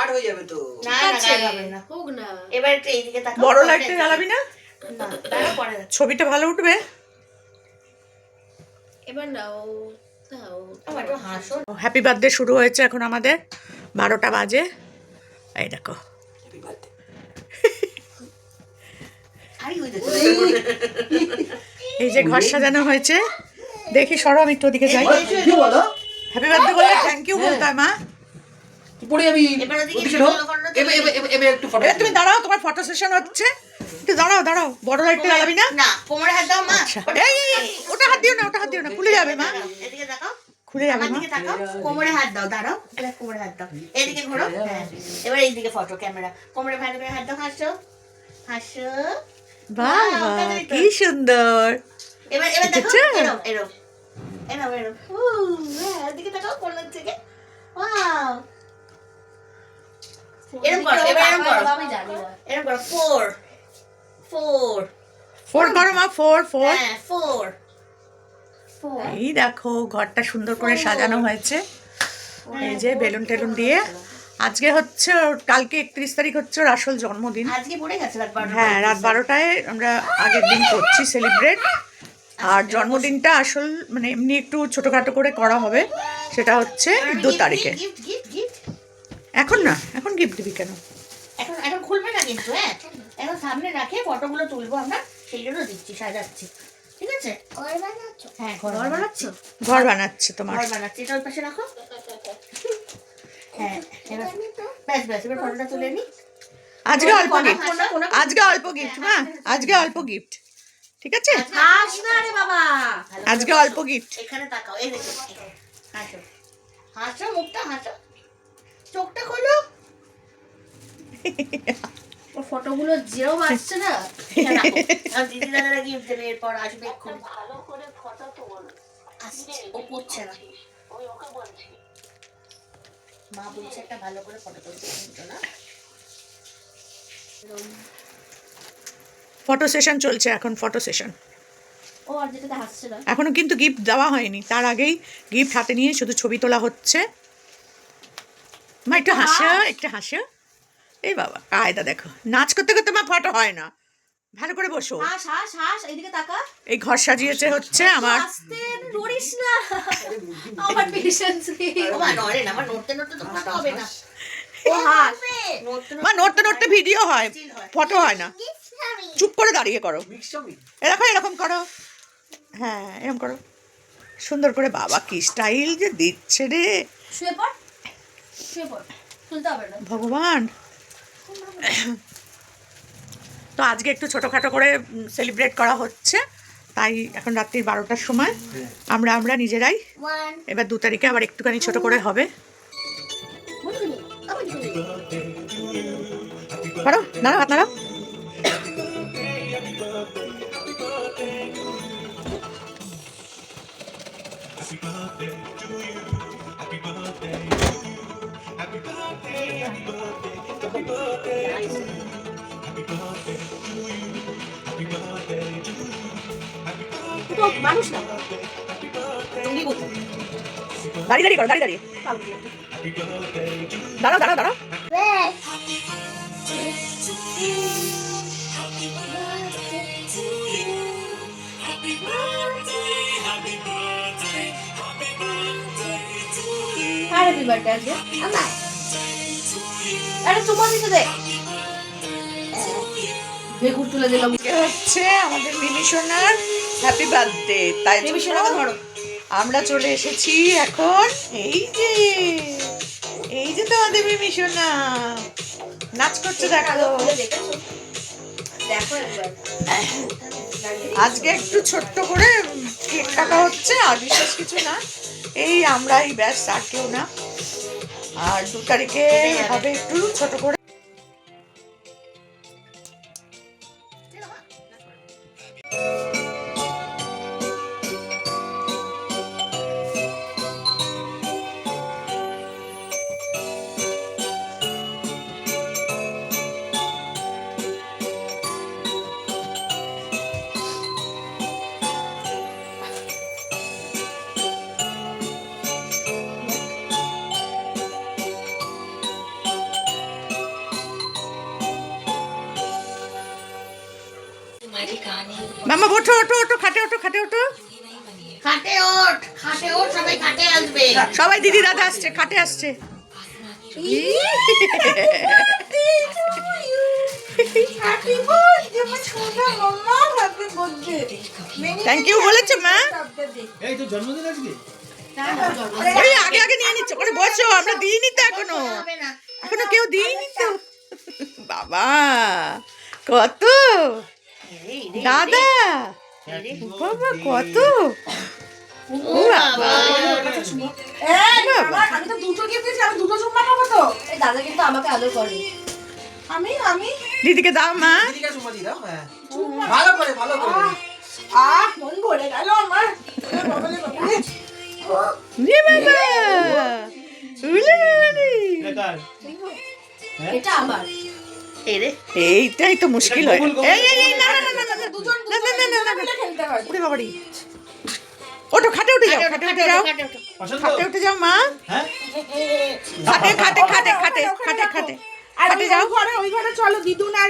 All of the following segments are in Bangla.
গাঢ় হয়ে যাবে তো। না না গাঢ় হবে না, হোক না। এবার একটু এইদিকে তাকাও। বড় লাইটটা জ্বালাবি না? না, দাঁড়াও পরে দেখ। ছবিটা ভালো উঠবে। এবার নাও, দাও। আমার একটু হাসো। হ্যাপি বার্থডে শুরু হয়েছে এখন আমাদের, 12টা বাজে। এই দেখো হ্যাপি বার্থডে। আরে ওই দেখো। এই যে ঘর সাজানো হয়েছে, দেখি সরো আমি একটু ওদিকে যাই। কি বলো? হ্যাপি বার্থডে বলে থ্যাংক ইউ বলতে হয় মা। পরে আমি এবার ওদিকে ওদিকে ছোট ঢোক। লোকরা এবার একটু ফটো। তুমি দাঁড়াও, তোমার ফটো সেশন হচ্ছে, একটু দাঁড়াও দাঁড়াও। বড় লাইটটা জ্বালাবি না? না, কোমরে হাত দাও মা। এই ওটা হাত দিও না, ওটা হাত দিও না, খুলে যাবে মা, এদিকে তাকাও। খুলে যাবে আমার মা। দিকে তাকাও, কোমরে হাত দাও, দাঁড়াও। এবার কোমরে হাত দাও। এদিকে ঘোরো। হ্যাঁ। এবার এইদিকে ফটো ক্যামেরা। কোমরে ভালো করে হাত দাও, হাসো। হাসো। বাহ কি সুন্দর। এবার এবার দেখো, দেখেছো? এরো এরো। এরো এরো। হ্যাঁ, এদিকে তাকাও কোণের থেকে। ওয়াও। এরকম করো, এবার এরকম করো। আমি জানি না। এরকম করো, 4 4 4 করো মা, 4 4। হ্যাঁ, 4 4 এই দেখো ঘরটা সুন্দর করে সাজানো হয়েছে, এই যে বেলুন টেলুন দিয়ে। আজকে হচ্ছে কালকে 31 তারিখ হচ্ছে ওর আসল জন্মদিন। আজকে পড়ে গেছে রাত 12টা। হ্যাঁ, রাত 12টায় আমরা আগের দিন করছি সেলিব্রেট। আর জন্মদিনটা আসল মানে এমনি একটু ছোটোখাটো করে করা হবে, সেটা হচ্ছে 2 তারিখে। Gift gift gift. এখন না, এখন গিফট দিবি কেন? এখন এখন খুলবে না কিন্তু, হ্যাঁ। এখন সামনে রাখে ফটোগুলো তুলবো আমরা, সেই জন্য দিচ্ছি, সাজাচ্ছি। ঠিক আছে? ঘর বানাচ্ছ? হ্যাঁ, ঘর বানাচ্ছ? ঘর বানাচ্ছে তোমার। ঘর বানাচ্ছি, এটা ওই পাশে রাখো। হ্যাঁ, এবার ব্যাস ব্যাস, এবার ফটোটা তুলে নি। আজকে অল্প গিফট, আজকে অল্প গিফট মা, আজকে অল্প গিফট, ঠিক আছে? হাস না রে বাবা, আজকে অল্প গিফট। এখানে তাকাও, এই দেখো, হাসো হাসো, মুখটা হাসো, চোখটা খোলো। ও ফটোগুলো যেও আসছে না, আর দিদি দাদারা গিফট দেবে, এরপর আসবে খুব ভালো করে ফটো তোল। আসছে, ও করছে না, ওই ওকে বলছি, মা বলছে একটা ভালো করে ফটো তুলতে না। ফটো সেশন চলছে এখন, ফটো সেশন। ও আর যেটাতে হাসছে না, এখনো কিন্তু গিফট দেওয়া হয়নি, তার আগেই গিফট হাতে নিয়ে শুধু ছবি তোলা হচ্ছে। মা একটু হাসো, একটু হাসো। এই বাবা কায়দা দেখো, নাচ করতে করতে মা ফটো হয় না, ভালো করে বসো। হাস হাস হাস, এইদিকে তাকা। এই ঘর সাজিয়েছে হচ্ছে আমার। আস্তে নড়িস না, আমার পেশেন্স নেই। ও মা নড়ে না, আমার নড়তে নড়তে তো ফটো হবে না। ও হাস, মা নড়তে নড়তে ভিডিও হয়, ফটো হয় না। চুপ করে দাঁড়িয়ে করো, এরকম এরকম করো, হ্যাঁ এরকম করো সুন্দর করে। বাবা কি স্টাইল যে দিচ্ছে রে, শুয়ে পড়, শুয়ে পড়, তুলতে হবে না। ভগবান। তো আজকে একটু ছোটোখাটো করে সেলিব্রেট করা হচ্ছে, তাই এখন রাত্রি 12টার সময় আমরা নিজেরাই। এবার 2 তারিখে আবার একটুখানি ছোট করে হবে। পারো দাঁড়াও, হাত নাড়াও। মানুষ না, দাঁড়িয়ে দাঁড়িয়ে করো, দাঁড়িয়ে দাঁড়িয়ে দাঁড়াও দাঁড়াও দাঁড়াও। হ্যাপি বার্থডে আজকে আমার, আরে চুমা দিতে দে, বেগুন তুলে দিলাম। হচ্ছে আমাদের মিমি সোনার হ্যাপি বার্থডে, তাই মিমি সোনাকে ধরো। আমরা চলে এসেছি এখন। এই যে তোমাদের মিমি সোনা নাচ করছে, দেখো। দেখো একবার, আজকে একটু ছোট্ট করে কেক কাটা হচ্ছে, আর বিশেষ কিছু না, এই আমরাই ব্যাস, আর কেউ না। আর 2 তারিখে হবে একটু ছোট করে। মামা ওঠো ওঠো ওঠো, খাটে ওঠো, খাটে ওঠো। খাটে ওঠ, সবাই খাটে আসবে। সবাই দিদি দাদা আসছে, খাটে আসছে। থ্যাংক ইউ বলেছে মা। এই তো জন্মদিন আজকে। ওই আগে আগে নিয়ে নিচ্ছে, ওখানে বসো, আমরা দিইনি তো এখনো, হবে না। এখনো কেউ দিইনি তো। বাবা কত দাদা, বাবা কত, ও বাবা, আমি তো দুটো গিফট দিয়েছি, আমি দুটো চুম্মা খাবো তো। এই দাদা কিন্তু আমাকে আদর করে। আমি আমি দিদিকে দাও মা। দিদিকে চুমা দিয়ে দাও। হ্যাঁ ভালো করে ভালো করে। মন ভরে গেল আমার। বাবারে বাবারে। রে বাবা, উলে বাবারে। এটা আমার। এই রে, এইটাই তো মুশকিল হয়। এই এই এই, না না না না না, দুজন না না না না না, মিলে খেলতে হয়। ওরে বাবারে, ওঠো, খাটে উঠে যাও, খাটে উঠে যাও, পছন্দ? খাটে উঠে যাও মা, হ্যাঁ খাটে খাটে খাটে খাটে খাটে খাটে আর খাটে ওই যাও। ওই ঘরে চলো, দিদুন আর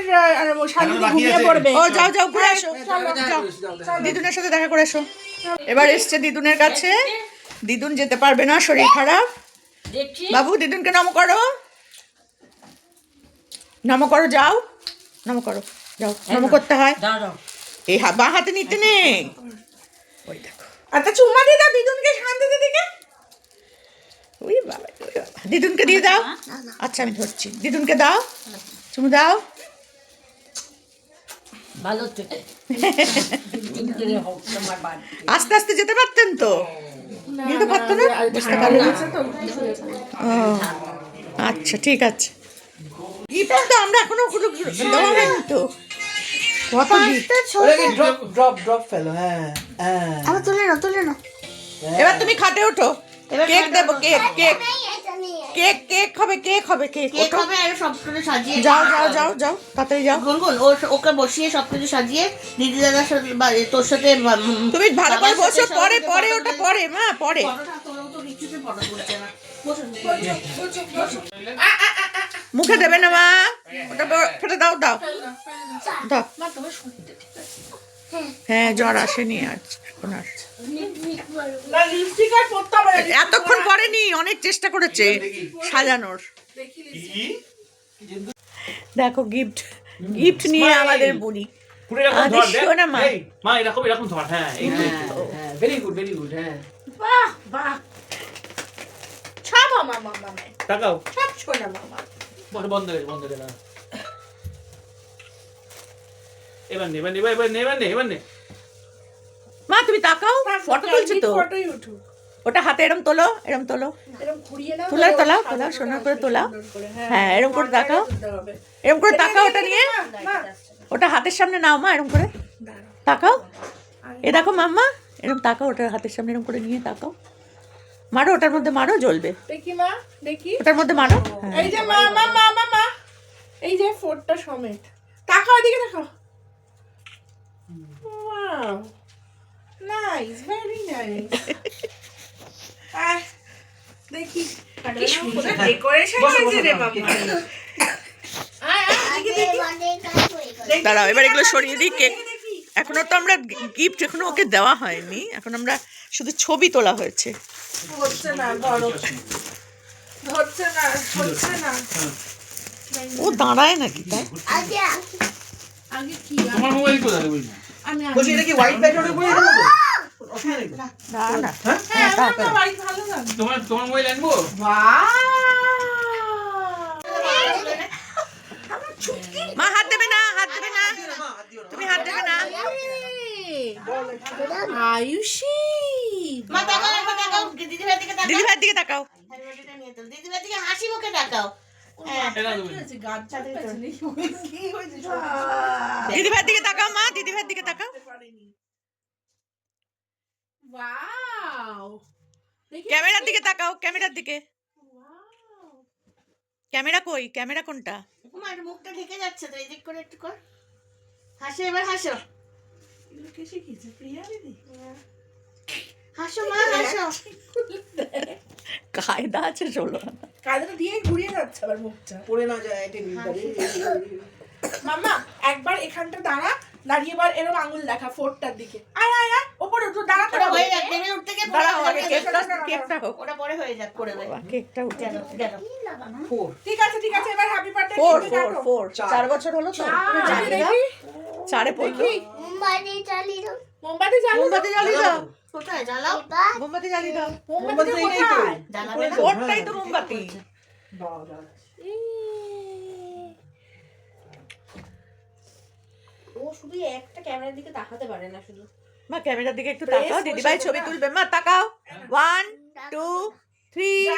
শালিনী বাকি ঘুমিয়ে আছে। পড়বে। ও যাও যাও, ঘুরে আসো, চলো, যাও, যাও। দিদুনের সাথে দেখা করে এসো। এবার এসছে দিদুনের কাছে, দিদুন যেতে পারবে না, শরীর খারাপ। বাবু দিদুনকে নম করো, নম করো, যাও নম করো, যাও, নম করতে হয়। এই বাঁ হাতে নিতে নেই, ওই দেখো, আচ্ছা চুম্মা দিয়ে দাও দিদুনকে, শান্তি দিদিকে। ওই বাবা, ওই বাবা, দিদুনকে দিয়ে দাও। আচ্ছা আমি ধরছি, দিদুনকে দাও, চুমু দাও। আস্তে আস্তে যেতে পারতেন তো, যেতে পারতো না, বুঝতে পারলো না। ও আচ্ছা ঠিক আছে। গিফট তো আমরা এখনো কোনো দেওয়া হয়নি তো, কত gift? ওটা কি ড্রপ ড্রপ ড্রপ ফেলো। হ্যাঁ হ্যাঁ। আবার তুলে না। এবার তুমি খাটে ওঠো, কেক দেবো, কেক কেক কেক কেক হবে, কেক হবে, কেক কেক ওঠো। হবে আর সব কিছু সাজিয়ে। যাও যাও যাও যাও, তাড়াতাড়ি যাও। গুনগুন ওকে বসিয়ে সব কিছু সাজিয়ে দিদি দাদার সাথে বা তোর সাথে তুমি ভালো করে বসো, পরে পরে ওটা পরে মা, পরে। ফটোটা তোলাও তো কিছুতে ফটো তুলছে না। মুখে দেবে না মা, ওটা ফেটে দাও, দাও দাও। হ্যাঁ জ্বর আসেনি আজ, এখন আসছে। না লিপস্টিক আর পড়তে হবে না। এতক্ষণ পরেনি, অনেক চেষ্টা করেছে সাজানোর। দেখো গিফট, গিফট নিয়ে আমাদের বুড়ি। পুরো এরকম আরে ধর, দেখ। শোনা মা। এই, মা এরকম এরকম ধর, হ্যাঁ এই তো, এই তো। হ্যাঁ ভেরি গুড ভেরি গুড। হ্যাঁ বাহ বাহ। সব আমার মামা, তাকাও, সব শোনা মামা। বন্ধ করে না। এবার নে। মা তুমি তাকাও, ফটো তুলছে তো। ফটোই উঠুক। ওটা হাতে এরম তোলো, এরম তোলো, এরকম ঘুরিয়ে নাও। তোলাও, তো তোলাও, সাদা তোলাও, করে সোনার আসবে, করে তোলাও। সুন্দর করে, হ্যাঁ, এরম করে মাথায় তাকাও। তুলতে হবে। এরম করে তাকাও ওটা নিয়ে, মা, ওটা হাতের সামনে নাও মা, এরম করে তাকাও। এ দেখো মাম্মা, এরম তাকাও, ওটা হাতের সামনে এরম করে নিয়ে তাকাও। মারো, ওটার মধ্যে মারো, জ্বলবে। দেখি মা, দেখি। ওটার মধ্যে মারো। হ্যাঁ। এই যে মা মা মা মা মা, এই যে ফোরটা সমেত। তাকাও এদিকে, তাকাও। Wow, nice, very nice. দেখি কি সুন্দর ডেকোরেশন হয়েছে রে বাবা। দাঁড়াও, এবার এগুলো সরিয়ে দিই। কেক এখনো তো আমরা গিফট এখনো ওকে দেওয়া হয়নি, এখন আমরা শুধু ছবি তোলা হয়েছে। হচ্ছে না, ধরো। হচ্ছে না, হচ্ছে না। ও দাঁড়ায় নাকি তাই? আগে কি তোমার মোবাইল কোথায় বলি? আমি বলছি এটা কি হোয়াইট ব্যাকগ্রাউন্ডে পড়ে যাবে তো? অসুবিধা নেই তো? না না, হ্যাঁ, আমার তো বাড়ি ভালো লাগে। তোমার মোবাইল আনবো? মা হাত দেবে না, হাত দেবে না, তুমি হাত দেবে না। আয়ুষী, মা তাকাও, একবার তাকাও, দিদিভাইয়ের দিকে তাকাও। দিদি ভাইয়ের দিকে তাকাও। দিদিভাইটা নিয়ে তো, দিদিভাইয়ের দিকে হাসি মুখে তাকাও। হ্যাঁ, এটা দেবো। গাছ চাপেছে নি। কি হয়েছে? দিদি ভাইয়ের দিকে তাকাও মা, দিদি ভাইয়ের দিকে তাকাও। ওয়াও, দেখি। ক্যামেরার দিকে তাকাও, ক্যামেরার দিকে। Wow. ক্যামেরা কই, ক্যামেরা কোনটা? তোমার মুখটা ঢেকে যাচ্ছে তো, এদিক করে একটু কর। হাসো, এবার হাসো। এগুলো কে শিখিয়েছে? প্রিয়া দিদি? হাসো মা, হাসো। কায়দা আছে চলো। কাঁধটা দিয়ে ঘুরিয়ে যাচ্ছে আবার মুখটা। পড়ে না যায় টেবিলটা। মাম্মা একবার এখানটা দাঁড়া, দাঁড়িয়ে এবার এরকম আঙুল দেখা 4টার দিকে আয় আয় আয় ওপরে উঠো দাঁড়া ওটা হয়ে যাক নেমে উঠতে গিয়ে পরে দাঁড়াও আগে হয়ে কেকটা যাক। কেকটা হোক ওটা পরে হয়ে যাক করে দেবে বাবা, কেকটা উঠে গেল গেল 4 ঠিক আছে এবার হ্যাপি বার্থডে 4 4 বছর হলো তো দেখি 4 পড়লো মোমবাতি জ্বালিয়ে মোমবাতি জ্বালিয়ে দাও কোথায় জ্বালাও মোমবাতি জ্বালিয়ে দাও মোমবাতি এইটাই তো। কোথায় জ্বালাবে না ওরটাই তো মোমবাতি বাবা ও শুধু একটা ক্যামেরার দিকে তাকাতে পারে না শুধু মা ক্যামেরার দিকে একটু তাকাও দিদিভাই ছবি তুলবে মা তাকাও 1 2 3 যা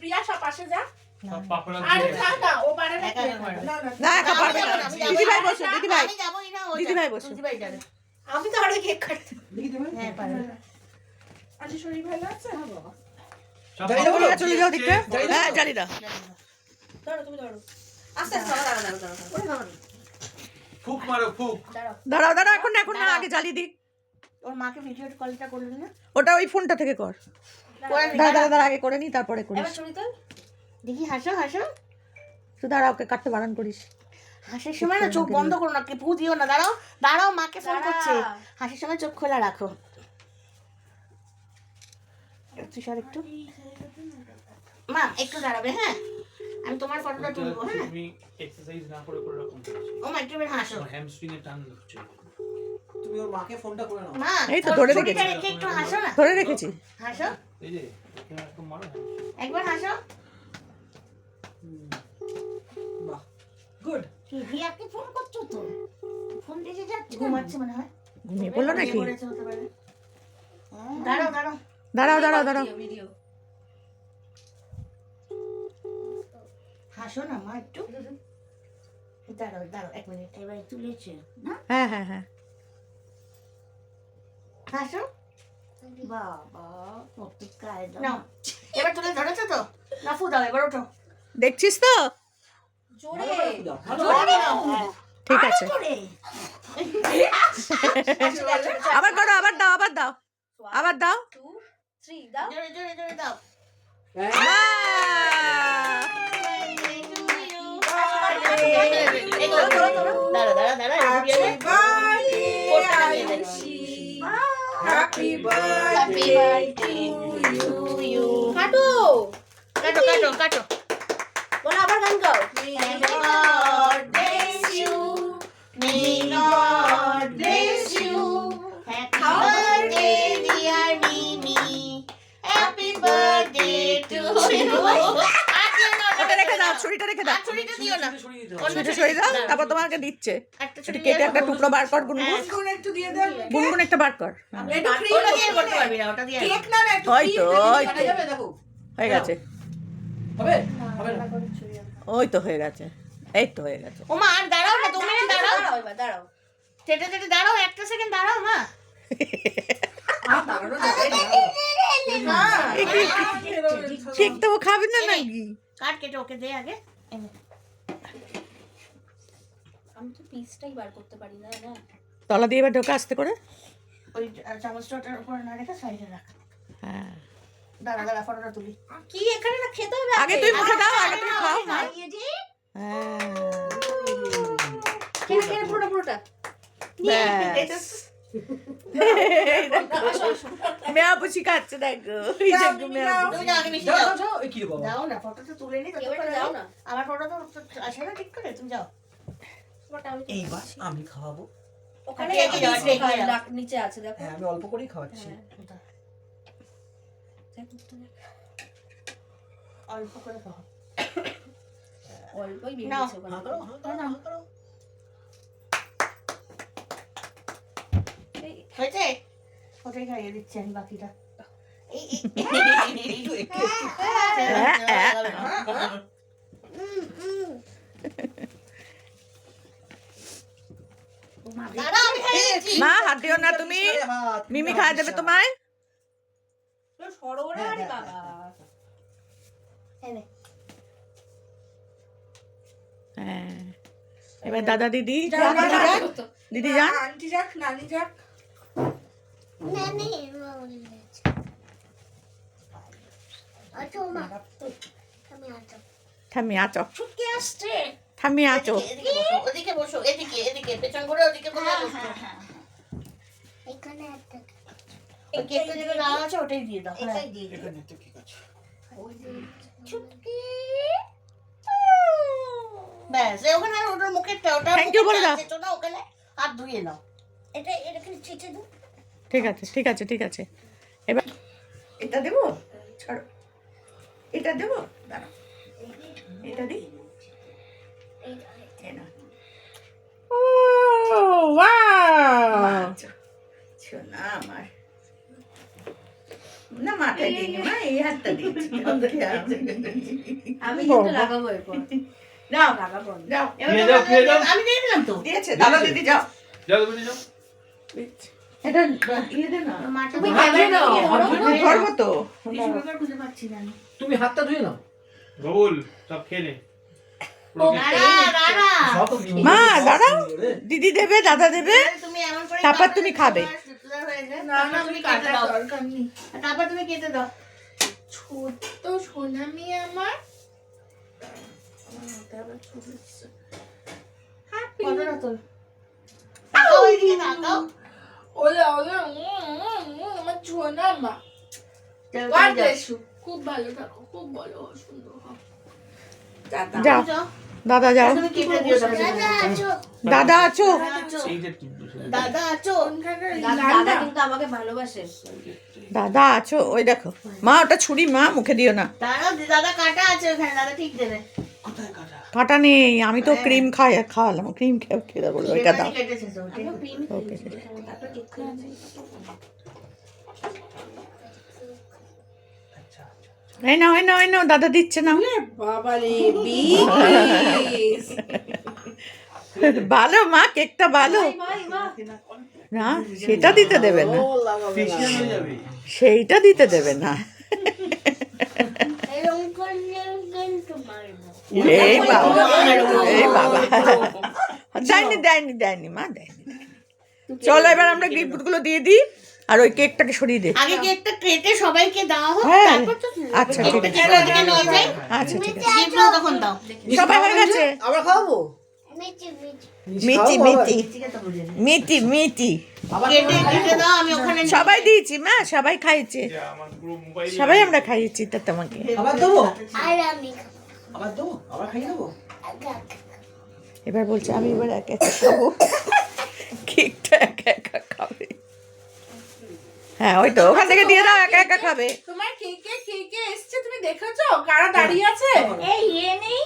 প্রিয়া সব পাশে যা সব পাপড়া আরে দিয়ে যা না ও পারে না একা একা পারে না। না না একা পারবে না আমি যাবো, দিদিভাই বসো দিদিভাই আমি যাবোই না ও দিদিভাই যাবে। বসো। দিদিভাই যাবে আমি তো আরে কেক কাটতে দেখি দেবে হ্যাঁ পারে আজকে শরীর ভালো আছে সব যাই পাপড়া বলো, চলে যাও দিকটা জ্বালিয়ে দাও। হ্যাঁ জ্বালিয়ে দাও ধরো তুমি ধরো আস্তে আস্তে দাঁড়াও দাঁড়াও দাঁড়াও ওরে বাবা ফুক মারো ফুক দাঁড়াও দাঁড়াও এখন না আগে জ্বালিয়ে দিক ওর মাকে ভিডিও কলটা করলি না ওটা ওই ফোনটা থেকে কর করে নি, দাঁড়া দাঁড়া আগে করে নি তারপরে করিস এবার ছবি তোল দেখি হাসো হাসো তুই দাঁড়া ওকে কাটতে বারণ করিস হাসির সময় না চোখ বন্ধ করো না কে ফু দিও না দাঁড়াও দাঁড়াও মাকে ফোন দাঁড়া। করছে হাসির সময় চোখ খোলা রাখো একটু সর একটু মা একটু দাঁড়াবে হ্যাঁ আমি তোমার ফটোটা তুলবো হ্যাঁ তুমি এক্সারসাইজ না করে করে রকম ও মা একটু বের হাসো হ্যামস্ট্রিং এ টান দিচ্ছে তুমি ওর মাকে ফোনটা করে নাও মা এই তো ধরে ছবিটা রেখেছি। রেখে একটু হাসো না ধরে রেখেছি হাসো এই যে এখানে একদম মারো একবার হাসো বাহ গুড কি রিয়াকে ফোন করছো তো ফোন দিতে যাচ্ছে ঘুমাচ্ছে মনে হয় ঘুমিয়ে পড়লো নাকি ঘুমিয়ে পড়েছে হতে পারে দাঁড়াও দাঁড়াও দাঁড়াও ভিডিও হাসো না মা একটু দাঁড়াও দাঁড়াও 1 মিনিট এবারে তুলেছে না হ্যাঁ হ্যাঁ হ্যাঁ হাসো বাবা কত কায়দা নাও এবার তুলে ধরেছো তো না ফু দাও এবার ওঠো দেখছিস তো জোরে জোরে নাও ঠিক আছে জোরে আবার করো আবার দাও আবার দাও 2 3 দাও জোরে জোরে জোরে দাও দাঁড়া দাঁড়া হ্যাপি কাটো কাটো কাটো কাটো বলো আবার গান গাও May God bless you. Happy birthday, dear Mimi. Happy birthday to you. ওটা রেখে দাও ছুরিটা রেখে দাও ছুরিটা দিও না ছুরিটা সরিয়ে দাও তারপর তোমাকে দিচ্ছে একটা একটু ছুরি কেটে একটা টুকরো বার কর গুনগুন কোন একটু দিয়ে দেন গুনগুন একটা বার কর হ্যাঁ। একটু ওটা দিয়ে করতে পারবি না ওটা দিয়ে কেক না একটু ওই তো ওই কাটা তো যাবে দেখো হয়ে গেছে হবে হবে না ওই তো হয়ে গেছে এই তো হয়ে গেছে ও মা আর দাঁড়াও না 2 মিনিট দাঁড়াও দাঁড়াও এবার দাঁড়াও চেটে চেটে দাঁড়াও একটা সেকেন্ড দাঁড়াও মা আর দাঁড়ানো যাবে না ঠিক তো ও খাবে না নাকি কাট কেটে ওকে দে আগে আমি তো পিসটাই বার করতে পারি না না তলা দিয়ে এবার ঢোকা আসতে করে ওই চামচটা ওটার উপর না রেখে সাইডে রাখ হ্যাঁ দাঁড়া দাঁড়া ফটোটা তুলি কি এখানে না খেতে হবে আগে তুই মুখে দাও আগে তুমি খাও না খাইয়ে দি হ্যাঁ কেন কেন পুরোটা ব্যাস মেয়া বুঝি খাচ্ছে দেখো এই যে মেয়া তুমি যাও আগে মিষ্টি যাও দাও যাও এই কি রে বাবা যাও না ফটোটা তুলে নি এবার যাও না আমার ফটো তো আসে না ঠিক করে তুমি যাও পুরোটা আমি এইবার আমি খাওয়াবো ওখানে রেখে যাও, রেখে যাও। নিচে আছে দেখো হ্যাঁ আমি অল্প করেই খাওয়াচ্ছি অল্প করে খাও অল্পই নাও। বেরিয়েছে ওখানে হা করো হা করো হা করো হয়েছে ওটাই খাইয়ে দিচ্ছি আমি বাকিটা একটু একটু দাঁড়া আমি খাইয়ে দিচ্ছি মা হাত দিও না তুমি মিমি খাওয়া দেবে তোমায় সরোবরে আরে বাবা এনে হ্যাঁ এবার দাদা দিদি যাও, দিদি যাও, যান দিদি যান আন্টি যাক নানি যাক ঠাম্মি আছো ছুটকে আসছে ঠাম্মি আছো। এদিকে বসো, ওদিকে বসো, এদিকে এদিকে পেছন ঘুরে ওদিকে বসো। ওই কেকটা যেটা দেওয়া আছে ওটাই দিয়ে দাও। হ্যাঁ। এখানে তো কি আছে? চুটকি। ব্যাস ওখানে আর ওটার মুখেরটা ওটা Thank you বলে দাও। চেটো না ওখানে হাত ধুয়ে নাও। এটা এখানে চেটে দাও। ঠিক আছে ঠিক আছে ঠিক আছে। এবার এটা দেবো, ছাড়ো, এটা দেবো, দাঁড়াও, এটা দিই। ও ওয়াও, শোনা আমার না, মাথায় দিইনি মা, এই হাতটা দিচ্ছি। আমি কিন্তু লাগাবো এরপর। যাও লাগাবো আমি। যাও, খেয়ে যাও, খেয়ে যাও। আমি দিয়ে দিলাম তো। দিয়েছে দাদা দিদি, যাও। যাও তুমি যাও। এটা ইয়ে দে না, তুমি হাত ধুয়ে নাও, হাত ধুয়ে নাও। ধরবো তো। টিস্যু পেপার খুঁজে পাচ্ছি না আমি। তুমি হাতটা ধুয়ে নাও। বাবুল সব খেয়ে নে। দাঁড়া। সব তো নিয়ে মা নিয়ে দাঁড়াও, রে। দিদি দেবে, দাদা দেবে, তুমি এমন করে তারপর তুমি খাবে। না না তুমি কেটে দাও। দরকার নেই। তারপর তুমি কেটে দাও। ছোট্ট সোনামি আমার কতটা তোল? তাকাও ওইদিকে তাকাও। ওলে ওলে আমার সোনা মা যাও, God যাও। bless you. খুব ভালো থাকো, খুব ভালো হও, সুন্দর হও। যাও যাও। দাদা, যাও। তুমি কেটে দিও তারপর। দাদা আছো? এই যে টিপু শুধু। দাদা আছো? দাদা কিন্তু আমাকে ভালোবাসে। দাদা আছো? ওই দেখো মা, ওটা ছুরি মা, মুখে দিও না, দাদা কাটা আছে ওখানে, দাদা ঠিক দেবে। কোথায় কাটা? কাটা নেই। আমি তো ক্রিম খাওয়ালাম, ক্রিম খেয়ে বলবো এটা দাও। সেখানে কেটেছে তো, ঠিক আছে। ওকে, তারপর ঠিক করে দিই। আচ্ছা আচ্ছা। এই নাও এই নাও এই নাও, দাদা দিচ্ছে না। বাবা রে বিস ভালো মা, কেকটা ভালো না, সেটা দিতে দেবে না, ফেসিয়াল হয়ে যাবে। সেইটা দিতে দেবে না। এরকম করলে কিন্তু মারবো। এই বাবা, এই বাবা, দেয়নি দেয়নি দেয়নি মা, দেয়নি। চলো এবার আমরা গিফট গুলো দিয়ে দিই, আর ওই কেকটাকে সরিয়ে দে। আগে কেকটা কেটে সবাইকে দেওয়া হোক, হ্যাঁ, তারপর তো আচ্ছা ঠিক আছে, কেকটা ওদিকে নিয়ে যাই। আচ্ছা ঠিক আছে। গিফটগুলো তখন দাও। সবাই হয়ে গেছে? আমরা খাবো। মিটি মিটি ঠিক আছে, বুঝে নি। মিটি মিটি কেটে দাও, আমি ওখানে সবাই দিয়েছি মা, সবাই খাইছে, যে আমার পুরো মোবাইল সবাই আমরা খাইয়েছি তো তোমাকে। আবার দেবো? আর আমি আবার দেবো? আবার খাইয়ে দেবো? এবার বলছে আমি এবার একা একা খাবো, কেকটা একা একা খাবে। হ্যাঁ ওই তো, ওখান থেকে দিয়ে দাও, একা একা খাবে। তোমার কে কে এসছে তুমি দেখেছো? কারা দাঁড়িয়ে আছে? এই নেই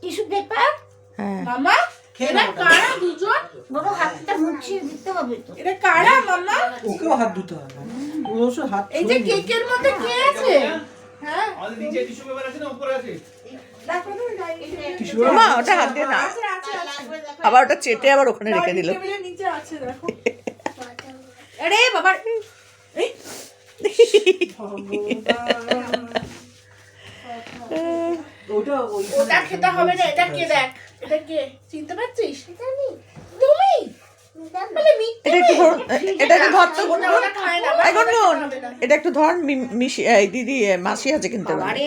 টিস্যু পেপার। হ্যাঁ মামা খেয়ে এরা নাও। কারা দুজন? বড় হাতটা মুছিয়ে দিতে হবে তো। এরা কারা মামা? ওকেও হাত ধুতে হবে। ও অবশ্য হাত এই যে ছুঁয়ে নিয়েছে। কেকের মধ্যে কে আছে? হ্যাঁ আমাদের নিচে টিস্যু পেপার আছে না উপরে আছে? টিস্যু পেপার মা ওটা হাত দিয়ে না, আছে আছে আছে। আবার ওটা চেটে আবার ওখানে রেখে দিল। টেবিলের নিচে আছে দেখো। আরে বাবা এই ওটা ওই ওটা খেতে হবে না, এটা কে দেখ। এটা কে? চিনতে পারছিস? তুমি? বলে মিথ্যে এটা একটু ধর, এটা একটু ধর তো ওটা ওটা খায় না। এই গুনগুন, ওটা খাবে না। এটা একটু ধর, মিশি এই দিদি মাসি আছে কিন্তু আরে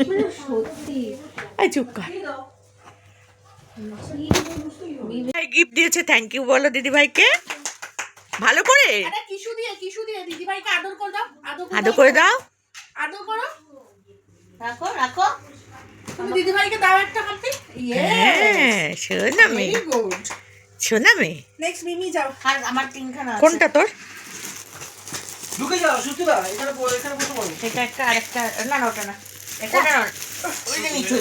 কি সত্যি এই চুপ কর। গিফট দিয়েছে, থ্যাংক ইউ বলো দিদি ভাইকে ভালো করে, আরে কিশু দিয়ে দিদিভাইকে আদর করে দাও। আদর করে দাও। আদর করো। রাখো রাখো। তুমি দিদিভাইকে দাও একটা হাতে। হ্যাঁ শোনামে, ভেরি গুড। শোনামে। নেক্সট মিমি যাও। আর আমার তিনখানা আছে। কোনটা তোর? ঢুকে যাও সুতিদা, এখানে এখানে বসে পড়ো। এটা একটা আরেকটা, না না ওটা না, এটা না, ওই যে নিচে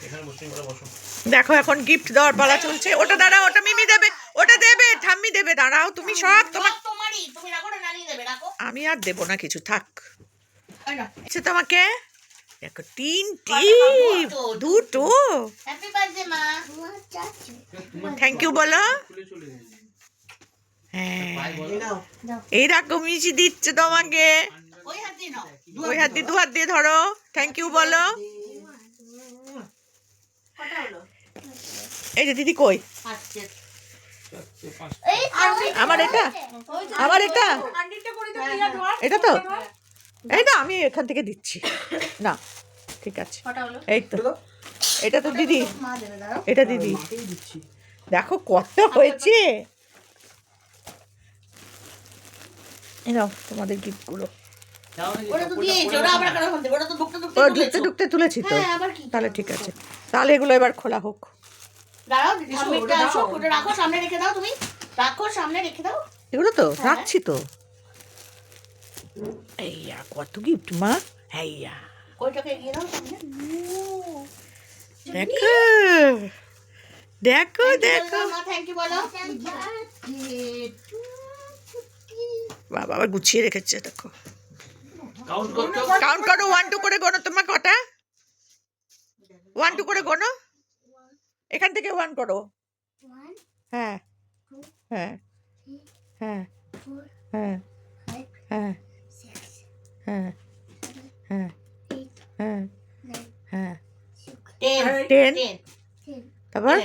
এখানে বসে আমরা বসো। দেখো এখন গিফট দেওয়ার পালা চলছে। ওটা দাঁড়াও, ওটা মিমি দেবে, ওটা দেবে, ঠাম্মি দেবে, দাঁড়াও তুমি সব তোমার। তোমারই, তুমি রাখো না, নালিয়ে দেবে, রাখো। আমি আর দেবো না কিছু, থাক। ওই না, আচ্ছা তোমাকে দেখো, তিনটি, দুটো। হ্যাপি বার্থডে মা। থ্যাংক ইউ বলো। খুলে চলে গেছে। হ্যাঁ এই নাও। এই রাখো, মিশি দিচ্ছে তোমাকে। ওই হাত দিয়ে নাও। ওই হাত দিয়ে, দু হাত দিয়ে ধরো, থ্যাংক ইউ বলো। কটা হলো? এই যে দিদি কই? আসছে। চারটে, পাঁচটা। এই আমার এটা, আমার এটা, আন্ডিটা করে দাও, প্রিয়া ধর। এটা তো এই না আমি এখান থেকে দিচ্ছি না ঠিক আছে কটা হলো? এই তো এটা তো দিদি মা দেবে দাঁড়াও। এটা দিদি মাকেই দিচ্ছি। দেখো কত হয়েছে এই নাও তোমাদের গিফটগুলো যাও না যে ওটা তো কাপড়টা দিয়েছে, পরে ওটা আবার না। কেন ফোন দেবে? ওটা তো ঢুকতে ও ঢুকতে ঢুকতে তুলেছো। ঢুকতে তুলেছি তো হ্যাঁ, আবার কি? তাহলে ঠিক আছে তাহলে এগুলো এবার খোলা হোক দাঁড়াও দিদি, এসো, সামনেরটা ওটা দাও। আসো, ওটা রাখো, সামনে রেখে দাও তুমি। রাখো, সামনে রেখে দাও। এগুলো তো হ্যাঁ। রাখছি তো এইয়া কত গিফট মা এইয়া ওইটাকে এগিয়ে দাও সামনে। দেখো দেখো দেখো মা থ্যাংক ইউ বলো। বাবা আবার গুছিয়ে রেখেছে দেখো কাউন্ট করতে কাউন্ট করো 1 2 করে গোনো তোমার কটা 1 2 করে গোনো এখান থেকে 1 করো হ্যাঁ হ্যাঁ হ্যাঁ হ্যাঁ হ্যাঁ হ্যাঁ হ্যাঁ হ্যাঁ হ্যাঁ 10 10 তারপর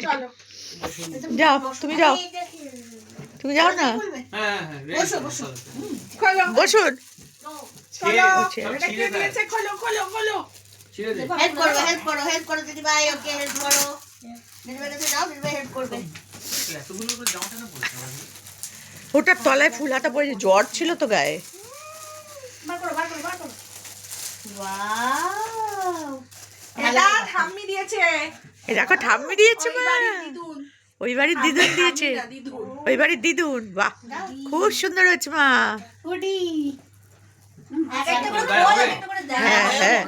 চলো যাও তুমি যাও তুমি যাও না হ্যাঁ হ্যাঁ বসো, বসো। খোলো বসুন ছিঁড়ে ছিঁড়ে এটা কে দিয়েছে? খোলো খোলো খোলো ছিঁড়ে দে হেল্প করো দিদি ভাই, ওকে হেল্প করো। দিদি ভাই কাছে যাও, দিদি ভাই হেল্প করবে। এতগুলো করে জামাটা না পড়ছে আমাদের। ওটার তলায় ফুল হাতা পড়েছে জ্বর ছিল তো গায়ে বার করো বার করো বার করো ওয়াও! এটা ঠাম্মি দিয়েছে এই দেখো ঠাম্মি দিয়েছে ওই মা বাড়ির দিদুন। ওই বাড়ির দিদুন ঠাম্মি দিয়েছে না, দিদুন। ওই বাড়ির দিদুন বাহ খুব সুন্দর হয়েছে মা গুডি। একটা করে গায়ে খোল, হবে? একটা করে দেখ। হ্যাঁ হ্যাঁ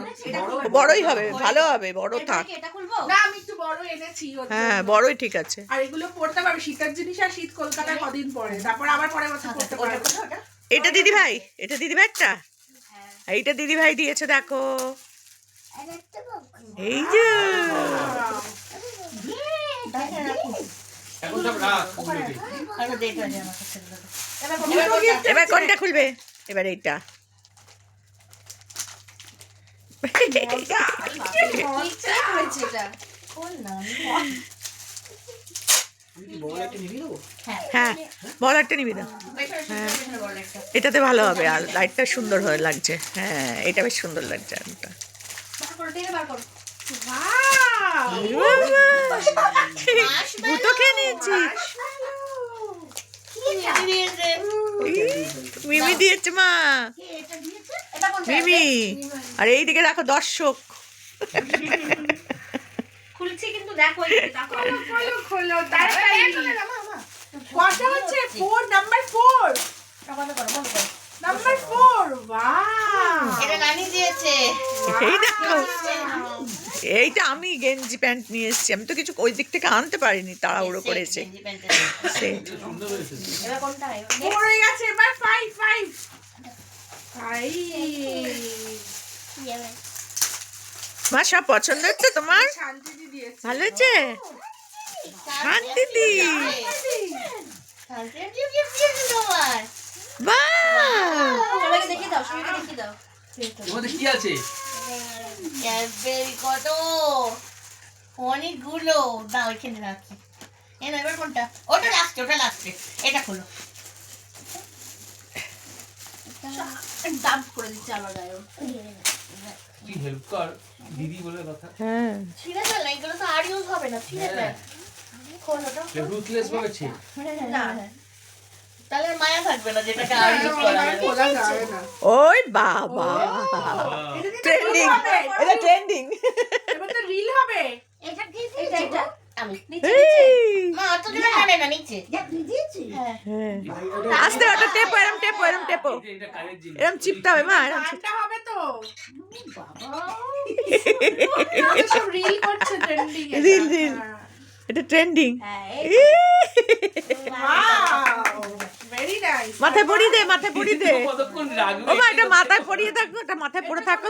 বড়ই হবে ভালো হবে বড় এটা থাক কি এটা খুলবো? না আমি একটু বড় এনেছি ওর হ্যাঁ জন্য। বড়ই ঠিক আছে আর এগুলো পড়তে পারবে শীতের জিনিস আর শীত কলকাতায় কদিন পরে তারপর আবার পরে বছর পড়তে পারবে এটা দিদি ভাই এটা দিদি ভাইটা এইটা দিদি ভাই দিয়েছে দেখো এই যে এখন সব রাখ ওগুলোকে। আরে দেখ আজ আমার কাছে দাও। এবার কোনটা খুলবে এবার এইটা কি হয়েছে এটা? খোল না। আমি কি বড় একটা নিবি দেবো? হ্যাঁ বড় একটা নিবি না পেছনে বড় একটা। এটাতে ভালো হবে আর লাইটটা সুন্দর হয়ে লাগছে হ্যাঁ এটা বেশ সুন্দর লাগছে আলুটা বার করো, টেনে বার করো। ভুতো খেয়ে নিয়েছি কি দিয়েছে? মিমি দিয়েছে মা এটা কোনটা? মিমি আর এইদিকে দেখো দর্শক খুলছি কিন্তু দেখো এই দেখো। খোলো খোলো তাড়াতাড়ি কটা হচ্ছে 4 নাম্বার 4 বন্ধ করো, বন্ধ করো। নাম্বার 4 বাহ এটা নানি দিয়েছে। এই দেখো এইটা আমি গেঞ্জি প্যান্ট নিয়ে এসেছি আমি তো কিছু ওই দিক থেকে আনতে পারিনি তাড়াহুড়ো করেছে গেঞ্জি প্যান্টটা। সেট সুন্দর হয়েছে এবার কোনটা? পড়ে গেছে এবার 5 মা সব পছন্দ হচ্ছে তোমার শান্তি দিয়েছে ভালো হয়েছে শান্তি দি শান্তি gift দিয়েছে তোমার। বাহ সবাইকে দেখিয়ে দাও, সবাইকে দেখিয়ে দাও। তোমাদের কি আছে ক্যাডবেরি কত অনেকগুলো না ওইখানে রাখি এবার কোনটা ওটা লাস্টে এটা খোলো ডাম্প করে দিচ্ছে আমার গায়ে। তুই হেল্প কর দিদি বলে কথা হ্যাঁ ছিঁড়ে ফেল না এগুলো তো আর ইউজ হবে না ছিঁড়ে ফেল খোলো তো রুথলেস ভাবে ছে না তাহলে আর মায়া থাকবে না যেটাকে আর ইউজ করা যাবে খোলা যাবে না ওই বাবা ট্রেন্ডিং এটা ট্রেন্ডিং এবার তো রিল হবে এটা কি এটা? আমি এই মা অত দিলে জানে না নিচে হ্যাঁ হ্যাঁ আস্তে ওটা টেপো এরম টেপো এটা কাজের জিনিস এরম চিপতে হবে মা এরম গানটা হবে তো বাবা সব রিল করছে ট্রেন্ডিং Reel, reel. এটা ট্রেন্ডিং হ্যাঁ, ওয়াও ভেরি নাইস মাথায় পরিয়ে দে কতক্ষণ রাখবে ও মা এটা মাথায় পরিয়ে থাকো এটা মাথায় পরে থাকো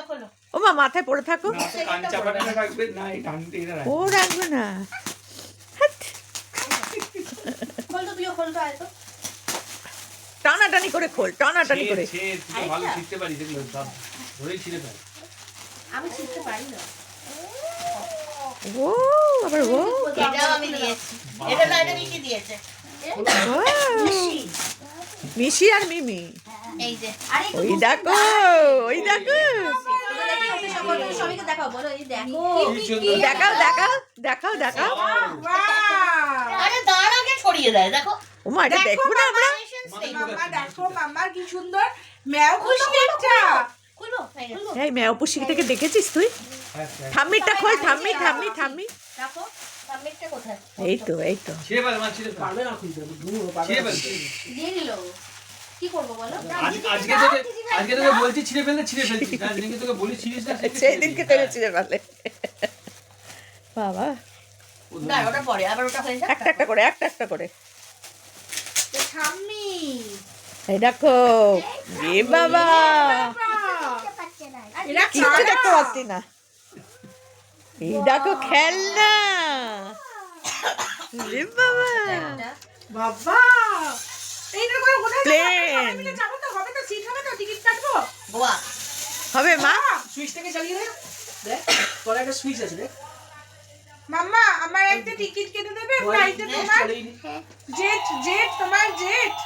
খোলো ও মা মাথায় পরে থাকো না তো কান চাপাটা রাখবে না এই টানতে এটা রাখবে ও রাখবে না হাট। খোল তো, তুইও খোল তো, আয় তো। টানাটানি করে খোল টানাটানি করে ছে তুই তো ভালো শিখতে পারিস এগুলো সব ধরেই ছিঁড়ে ফেল আমি শিখতে পারি না। ও আবার ও এটাও আমি দিয়েছি এটা না এটা মিশে দিয়েছে মিশি আর মিমি, এই যে ওই দেখো, ওই দেখো, সবাইকে দেখাও, বলো এই দেখো। কি সুন্দর। দেখাও দেখাও দেখাও দেখাও। আরে তার আগে ছড়িয়ে দেয় দেখো। ওমা এটা দেখবো না আমরা? মাম্মা দেখো, মাম্মার কি সুন্দর ম্যাও খুশি একটা। খুলবো এই যে। এই মেয়াপুষি থেকে দেখেছিস তুই? হ্যাঁ, হ্যাঁ। থাম্মিটা খোল, থাম্মি থাম্মি থাম্মি। দেখো সামনেটা কোথায়? এই তো এই তো। ছিঁড়ে ফেল, মা, ছিঁড়ে ফেল। পারবে না খুলতে, ধুর, পারবে ছিঁড়ে না। ফেল। দিয়ে দিল। কি করবো বলো? আজকে তোকে বলছি ছিঁড়ে ফেলতে, ছিঁড়ে ফেলছিস। না, যেদিনকে তোকে বলি ছিঁড়িস না, সেদিনকে সেই ছিঁড়ে দিনকে ফেলবি। পেরেছি রে বলে। বাবা, না ওটা পরে আবার ওটা হয়ে যাক। একটা একটা করে, একটা একটা করে। ঠাম্মি এই দেখো, এ বাবা, এরা কিচ্ছু দেখতে পাচ্ছি না। এই দেখো খেলনা, এ বাবা, বাবা এইটা করে কোথায় প্লেন যাবো? তো হবে তো, সিট হবে তো, টিকিট কাটবো। গোয়া। হবে মা? সুইচটাকে চালিয়ে দে, দেখ তোর একটা সুইচ আছে, দেখ মাম্মা আমার একটা টিকিট কেটে দেবে ফ্লাইটে তোমার? চালিয়ে নি। জেট জেট তোমার জেট।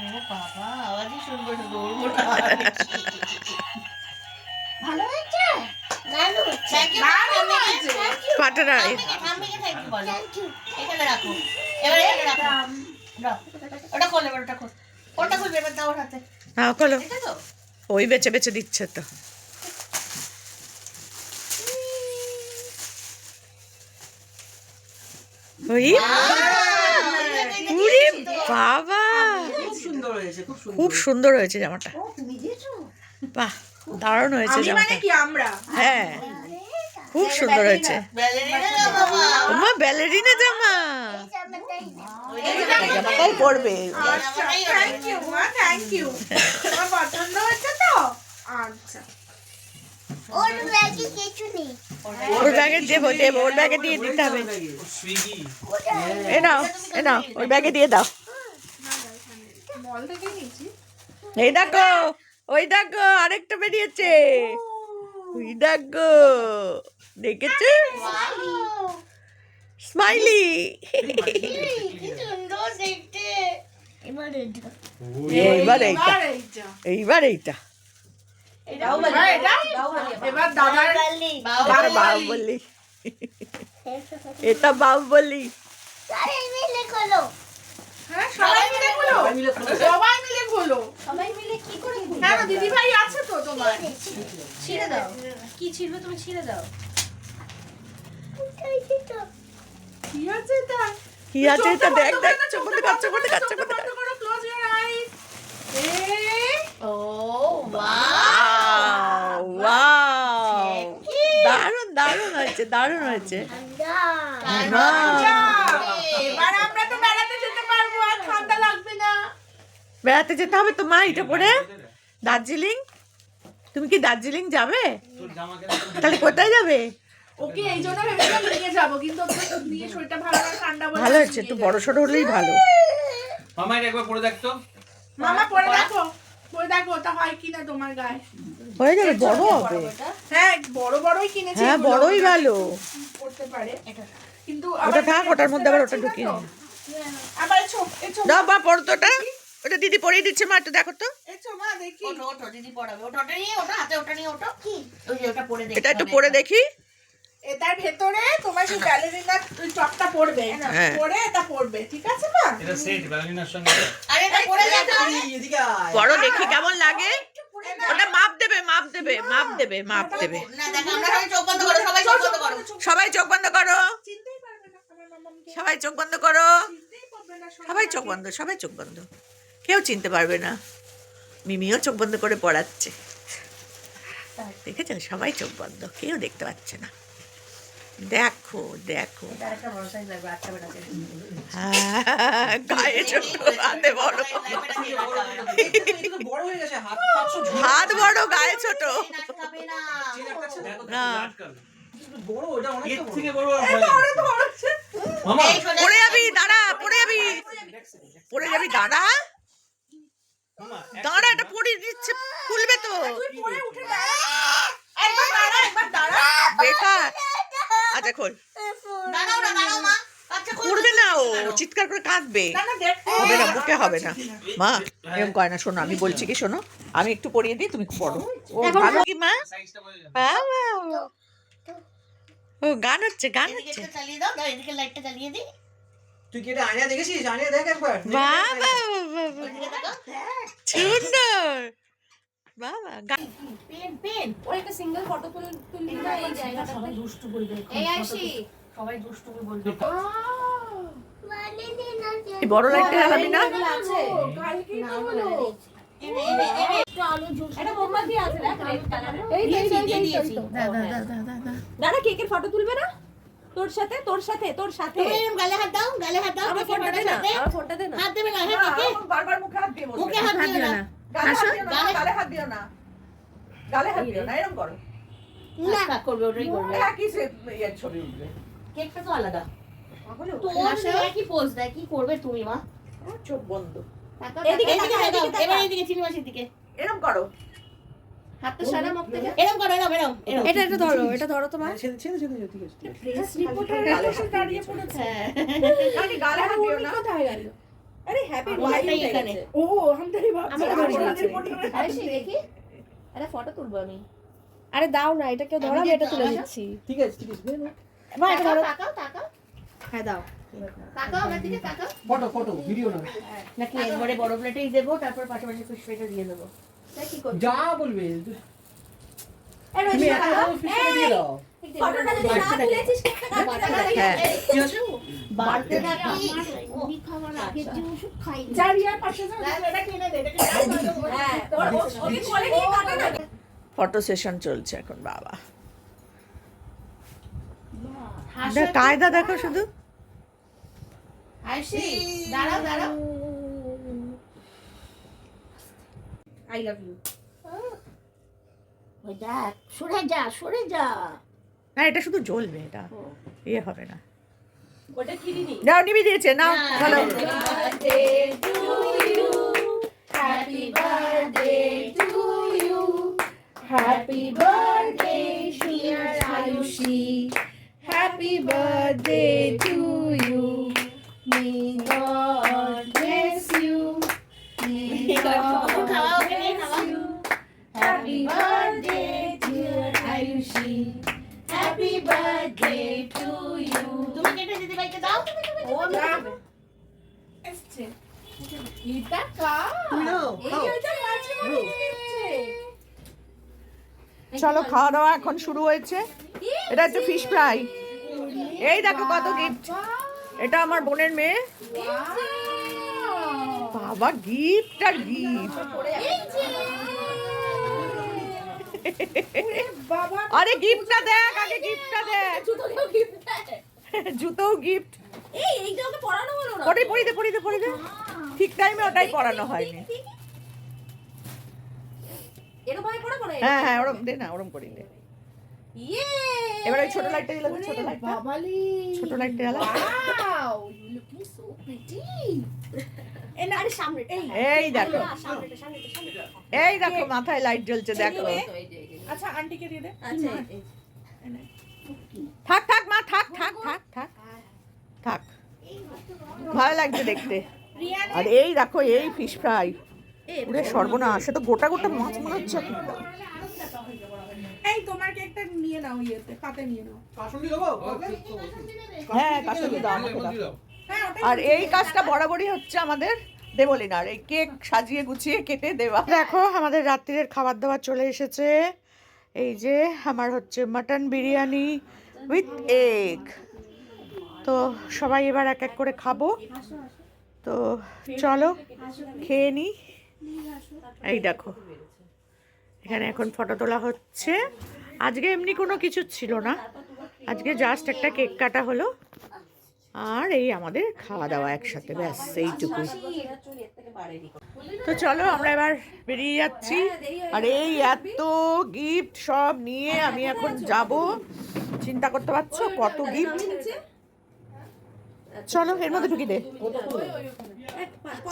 ও বাবা আওয়াজই শুনবো না, দৌড়বো না। ভালো হয়েছে? নানু থ্যাংক ইউ। দারুণ হয়েছে। পাটারা মাম্মিকে থ্যাংক ইউ বলো। এখানে রাখো। এবার এখানে রাখো। দাও। ওটা খোল, এবার ওটা খোল। কোনটা খুলবে এবার দাও ওর হাতে। হ্যাঁ খোলো, এটা তো? ওই বেছে বেছে দিচ্ছে তো। ওই উরে বাবা, খুব সুন্দর হয়েছে, খুব সুন্দর। খুব সুন্দর হয়েছে জামাটা। তুমি দিয়েছো? বাহ, দারুণ হয়েছে আমি মানে জামাটা। কি আমরা? হ্যাঁ, খুব সুন্দর হয়েছে। ব্যালেরিনা না বাবা। ওমা ব্যালেরিনা জামা, জামাটাই পরবে। আচ্ছা থ্যাংক ইউ মা, থ্যাংক ইউ। তোমার পছন্দ হয়েছে তো? আচ্ছা ওর ব্যাগে কিছু নেই। ওর ব্যাগে দেবো দেবো, ওর ব্যাগে দিয়ে দিতে হবে। ও সুইগি। এ নাও এ নাও, ওর ব্যাগে দিয়ে দাও। মল থেকে নিয়েছি। এই দেখো, ওই দেখো আরেকটা বেরিয়েছে, ওই দেখো, দেখেছো? স্মাইলি। কি সুন্দর দেখতে। এবার এটা। এইবার এইটা, এবার এইটা। এইবার এইটা। এটাও বলি, এবার এটা? এটাও বলি। এবার দাদার আর বাহুবলি, এটা বাহুবলি। হ্যাঁ সবাই মিলে বলো, সবাই মিলে খুলে দে। সবাই মিলে বলো। সবাই মিলে কি করে খুলবে? হ্যাঁ দিদি ভাই আছে তো তোমার? ছিঁড়ে দাও। কি ছিঁড়বে তুমি, ছিঁড়ে দাও। কি আছে এটা? কি আছে এটা দেখ দেখ, চোখ বন্ধ কর, চোখ বন্ধ কর, চোখ বন্ধ কর। Close your eyes. ও বাহ। ওয়াও, দারুণ দারুণ হয়েছে, দারুণ হয়েছে। এবার আমরা তো বেড়াতে যেতে পারবো, আর ঠান্ডা লাগবে না। বেড়াতে যেতে হবে তো মা এটা পরে দার্জিলিং। তুমি কি দার্জিলিং যাবে? তোর জামা কেন? তাহলে কোথায় যাবে? ওকে এই জন্য ভেবেছিলাম নিয়ে যাবো, কিন্তু ওকে নিয়ে শরীরটা ভালো না, ঠান্ডা বলে ভালো হয়েছে, একটু বড় সড়ো হলেই ভালো। মামা এটা একবার পরে দেখতো। মামা পরে দেখো, পরে দেখো ওটা হয় কিনা তোমার গায়ে। হয়ে যাবে, বড় হবে। হ্যাঁ বড় বড়ই কিনেছি, হ্যাঁ এগুলো বড়ই ওটা ভালো। করতে পারে কিন্তু ওটা থাক, ওটার মধ্যে আবার ওটা ঢুকিয়ে ঢুকিয়ে নে। আবার এছো দাও বা পড়তোটা, ওটা দিদি পরিয়ে দিচ্ছে মা, একটু দেখো তো। এছো মা দেখি। ওঠো ওঠো দিদি পড়াবে। ওটা নিয়ে ওটা হাতে, ওটা নিয়ে ওটা কি ওই যে ওটা পরে দেখো। এটা একটু পরে দেখি। এটার ভেতরে তোমার সেই ব্যালেরিনা টপটা পড়বে, হ্যাঁ। পরে এটা পড়বে, ঠিক আছে মা? এটা সেট ব্যালেরিনার সঙ্গে। আরে এটা পরে দেখো। এদিকে আয়। বড় দেখি কেমন লাগে। ওটা মাপ দেবে, মাপ দেবে, মাপ দেবে, মাপ দেবে। না দেখো, আমরা সবাই চোখ বন্ধ করো, সবাই চোখ বন্ধ করো। সবাই চোখ বন্ধ করো, চিনতেই পারবে না আমার মামাকে, সবাই চোখ বন্ধ করো, চিনতেই পারবে না সবাই চোখ বন্ধ, সবাই চোখ বন্ধ। কেউ চিনতে পারবে না। মিমিও চোখ বন্ধ করে পড়াচ্ছে, দেখেছো? সবাই চোখ বন্ধ, কেউ দেখতে পাচ্ছে না। দেখো দেখো, এটা একটা বড় সাইজ লাগবে, 8টা বেটাকে। হ্যাঁ, গায়ে ছোট, হাতে বড়। এটা তো বড় হয়ে গেছে, হাত পাঁচ সব ঝুলে হাত বড়, গায়ে ছোট। খাবে না। চেন একটা আছে, দেখো, না। আটকাল। বড়, ওটা এর অনেকটা বড়। থেকে বড় আর হয় না। মামা এই সোজা পড়ে যাবি, দাঁড়া, পড়ে যাবি, পড়ে যাবি, দাঁড়া, মামা দাঁড়া, এটা পড়ে দিচ্ছে, খুলবে তো। পরে উঠে দাঁড়া, একবার দাঁড়া, একবার দাঁড়া। বেকার। আচ্ছা খোল। দাঁড়াও না, দাঁড়াও মা। করবে না, ও চিৎকার করে কাঁদবে। হবে না, বুকে হবে না মা, এরকম করে না। শোনো আমি বলছি কি, শোনো আমি একটু পড়িয়ে দিই, তুমি পড়ো। ও ভালো কি মা? বাবা, ও গান হচ্ছে, গান এদিকে হচ্ছে। একটা চালিয়ে দাও, দাও এদিকে লাইটটা জ্বালিয়ে দিই। তুই কি এটা আয়না দেখেছিস? আয়না দেখ একবার। বাবা ওদিকে দেখো। সুন্দর বাবা। Pen pen. ওর একটা সিঙ্গেল ফটো তুলবি না এই জায়গাটা? সবাই দুষ্টু বলবে। এই আসি। সবাই দুষ্টু বলবে। এই বড় লাইটটা জ্বালাবি না? আছে। কালকেই তো হলো। এটা মোমবাতি আছে দেখ রেড কালারের। এই দিয়েছি, দিয়ে দিয়েছি। দাদা কেকের ফটো তুলবে না? তোর সাথে তোর সাথে তোর সাথে। তুমি এরকম গালে হাত দাও, গালে হাত দাও। আমার কেকের ফোনটা দে ফটোর না, সাথে। আমার ফোনটা দে না। হাত দেবে না, হ্যাঁ কেকে। বারবার মুখে হাত দিয়ে বলবে। মুখে হাত দিও না। গালে হাত দিও না, গালে হাত দিও না। গালে হাত দিও না, এরকম করো। না করবে, ওটাই করবে। একই সে ইয়ে ছবি উঠবে। কেকটা তো আলাদা। তাহলে তোর একই পোজ দেয়, কি করবে তুমি মা? চোখ বন্ধ। এদিকে এদিকে এদিকে তাকাও, দাও, এবার এইদিকে চিনি মাসির দিকে। এরকম করো। হাতটা সারা মুখ থেকে। এরকম করো, এরকম এরকম এরকম। এটা ধরো, এটা ধরো তোমার। ছেড়ে ছেড়ে ছেড়ে ঠিক আছে। প্রেস রিপোর্টার এসে দাঁড়িয়ে পড়েছে। হ্যাঁ। আরে গালে হাত দিও না। কোথায় গেল? আরে হ্যাপি ওটাই এখানে। ও আমটাই ভাবছি। আমাকে ধরিয়ে দিয়েছে। আরে সেই দেখি। আরে ফটো তুলবো আমি। আরে দাও না, এটা কেউ ধরো, আমি এটা তুলে দিচ্ছি। ঠিক আছে ঠিক আছে। মা এটা ধরো। তাকাও তাকাও হ্যাঁ দাও। তাকাও, আমার দিকে তাকাও। ফটো ফটো ভিডিও না। নাকি একবারে বড় প্লেটেই দেবো, তারপর পাশাপাশি ফিশ প্লেটে দিয়ে দেবো। কি করবো? যা বলবে এর তুমি একটা ফিশ দিয়ে দাও। ফটোটা যদি না তুলেছিস কেকটা কাটবি না। হ্যাঁ কি আছে? বাড়তে থাকি। জারিয়ার পাশে যাও। এটা কিনে দে, এটা কিনে দে। হ্যাঁ, ওকে কোলে নিয়ে কাটো না। ফটো সেশন চলছে এখন বাবা। দেখ, কায়দা দেখো শুধু। আইসি, দাঁড়াও দাঁড়াও। I love you. ওই দেখ, সরে যা, সরে যা। না এটা শুধু জ্বলবে, এটা ইয়ে হবে না। ওটা কিরিনি। যাও, নিবি দিয়েছে নাও, চলো। Happy birthday to you. Happy birthday, dear Ayushi. Happy birthday to you. May God bless you. May God bless you. Happy birthday, dear Ayushi. Happy birthday to you. তুমি কেটে দিদি ভাইকে দাও। ও না। এটা কা? তুমি নাও, খাও। চলো, খাওয়া দাওয়া এখন শুরু হয়েছে। এটা হচ্ছে ফিশ ফ্রাই। এই দেখো কত গিফট। এটা আমার বোনের মেয়ে। বাবা, গিফট আর গিফট। আরে গিফটটা দেখ, আগে গিফটটা দেখ। জুতোও গিফট। এই এইটা ওকে পড়ানো হলো না। ওটাই পরিয়ে দে, পরিয়ে দে, পরিয়ে দে। ঠিক টাইমে ওটাই পরানো হয়নি। এরকম ভাবে পড়া পড়ে। হ্যাঁ হ্যাঁ, ওরম দে না, ওরম করি দে। ইয়ে। এবার ওই ছোট লাইটটা জ্বালা, ছোট লাইটটা, বাবালি। ছোট লাইটটা জ্বালা। Wow, you looking so pretty. আরে সামনে এই এই দেখো, সামনেটা সামনেটা সামনেটা। এই দেখো মাথায় লাইট জ্বলছে, দেখো। আচ্ছা আন্টিকে দিয়ে দে। আচ্ছা থাক থাক মা, থাক থাক থাক থাক থাক, ভালো লাগছে দেখতে। আর এই দেখো, এই ফিশ ফ্রাই পুরো সর্বনাশ, সে তো গোটা গোটা মাছ মনে হচ্ছে। এই তোমার কেকটা নিয়ে নাও, ইয়েতে পাতে নিয়ে নাও। কাশুন্দি দেবো? হ্যাঁ, কাশুন্দি দাও, আমাকে দাও। হ্যাঁ ওটাই। আর এই কাজটা বরাবরই হচ্ছে আমাদের দেবলিনার, এই কেক সাজিয়ে গুছিয়ে কেটে দেওয়া। দেখো আমাদের রাত্রির খাবার দাবার চলে এসেছে। এই যে আমার হচ্ছে মাটন বিরিয়ানি উইথ এগ। তো সবাই এবার এক এক করে খাবো। তো চলো খেয়ে নিই। এই দেখো, এখানে এখন ফটো তোলা হচ্ছে। আজকে এমনি কোনো কিছু ছিল না, আজকে জাস্ট একটা কেক কাটা হলো। আর এই আমাদের খাওয়া দাওয়া একসাথে, ব্যাস এইটুকুই। তো চলো আমরা এবার বেরিয়ে যাচ্ছি। আর এই এত গিফট সব নিয়ে আমি এখন যাব, চিন্তা করতে পারছো কত গিফট। চলো এর মধ্যে ঢুকি দে,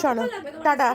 চলো টাটা।